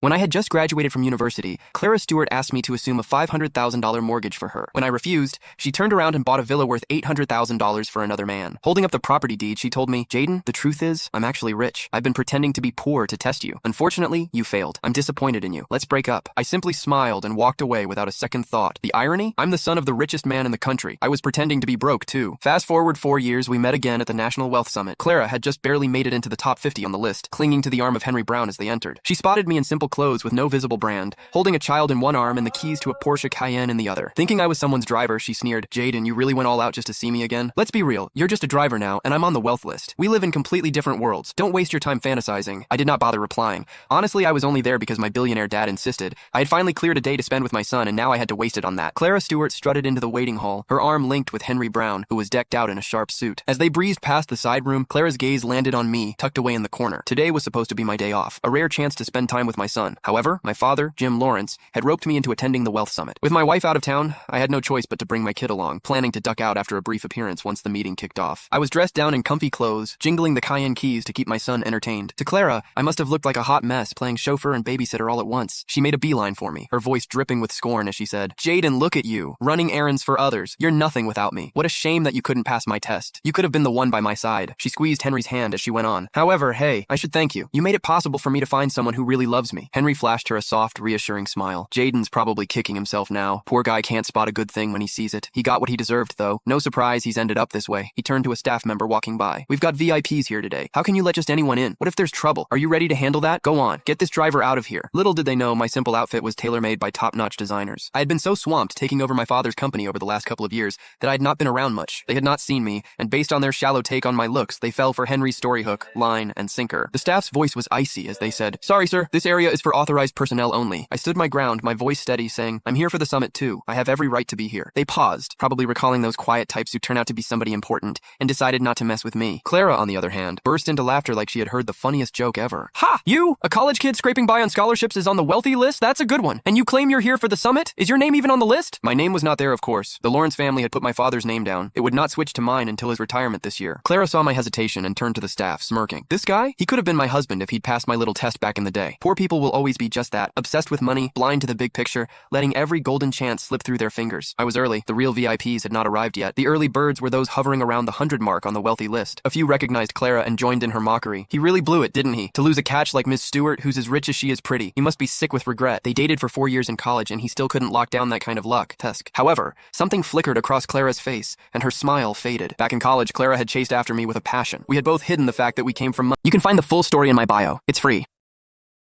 When I had just graduated from university, Clara Stewart asked me to assume a $500,000 mortgage for her. When I refused, she turned around and bought a villa worth $800,000 for another man. Holding up the property deed, she told me, "Jaden, the truth is, I'm actually rich. I've been pretending to be poor to test you. Unfortunately, you failed. I'm disappointed in you. Let's break up." I simply smiled and walked away without a second thought. The irony? I'm the son of the richest man in the country. I was pretending to be broke, too. Fast forward 4 years, we met again at the National Wealth Summit. Clara had just barely made it into the top 50 on the list, clinging to the arm of Henry Brown as they entered. She spotted me in simple clothes with no visible brand, holding a child in one arm and the keys to a Porsche Cayenne in the other. Thinking I was someone's driver, she sneered, "Jaden, you really went all out just to see me again? Let's be real, you're just a driver now, and I'm on the wealth list. We live in completely different worlds. Don't waste your time fantasizing." I did not bother replying. Honestly, I was only there because my billionaire dad insisted. I had finally cleared a day to spend with my son, and now I had to waste it on that. Clara Stewart strutted into the waiting hall, her arm linked with Henry Brown, who was decked out in a sharp suit. As they breezed past the side room, Clara's gaze landed on me, tucked away in the corner. Today was supposed to be my day off, a rare chance to spend time with my son. However, my father, Jim Lawrence, had roped me into attending the Wealth Summit. With my wife out of town, I had no choice but to bring my kid along, planning to duck out after a brief appearance once the meeting kicked off. I was dressed down in comfy clothes, jingling the Cayenne keys to keep my son entertained. To Clara, I must have looked like a hot mess, playing chauffeur and babysitter all at once. She made a beeline for me, her voice dripping with scorn as she said, "Jaden, look at you, running errands for others. You're nothing without me. What a shame that you couldn't pass my test. You could have been the one by my side." She squeezed Henry's hand as she went on. "However, hey, I should thank you. You made it possible for me to find someone who really loves me." Henry flashed her a soft, reassuring smile. "Jaden's probably kicking himself now. Poor guy can't spot a good thing when he sees it. He got what he deserved, though. No surprise he's ended up this way." He turned to a staff member walking by. "We've got VIPs here today. How can you let just anyone in? What if there's trouble? Are you ready to handle that? Go on. Get this driver out of here." Little did they know my simple outfit was tailor-made by top-notch designers. I had been so swamped taking over my father's company over the last couple of years that I had not been around much. They had not seen me, and based on their shallow take on my looks, they fell for Henry's story hook, line, and sinker. The staff's voice was icy as they said, "Sorry, sir. This area is for authorized personnel only." I stood my ground, my voice steady, saying, "I'm here for the summit too. I have every right to be here." They paused, probably recalling those quiet types who turn out to be somebody important, and decided not to mess with me. Clara, on the other hand, burst into laughter like she had heard the funniest joke ever. "Ha! You? A college kid scraping by on scholarships is on the wealthy list? That's a good one. And you claim you're here for the summit? Is your name even on the list?" My name was not there, of course. The Lawrence family had put my father's name down. It would not switch to mine until his retirement this year. Clara saw my hesitation and turned to the staff, smirking. "This guy? He could have been my husband if he'd passed my little test back in the day. Poor people will always be just that, obsessed with money, blind to the big picture, letting every golden chance slip through their fingers." I was early. The real VIPs had not arrived yet. The early birds were those hovering around the 100 mark on the wealthy list. A few recognized Clara and joined in her mockery. "He really blew it, didn't he? To lose a catch like Miss Stewart, who's as rich as she is pretty. He must be sick with regret. They dated for 4 years in college and he still couldn't lock down that kind of luck." Tusk. However, something flickered across Clara's face, and her smile faded. Back in college, Clara had chased after me with a passion. We had both hidden the fact that we came from money. You can find the full story in my bio. It's free.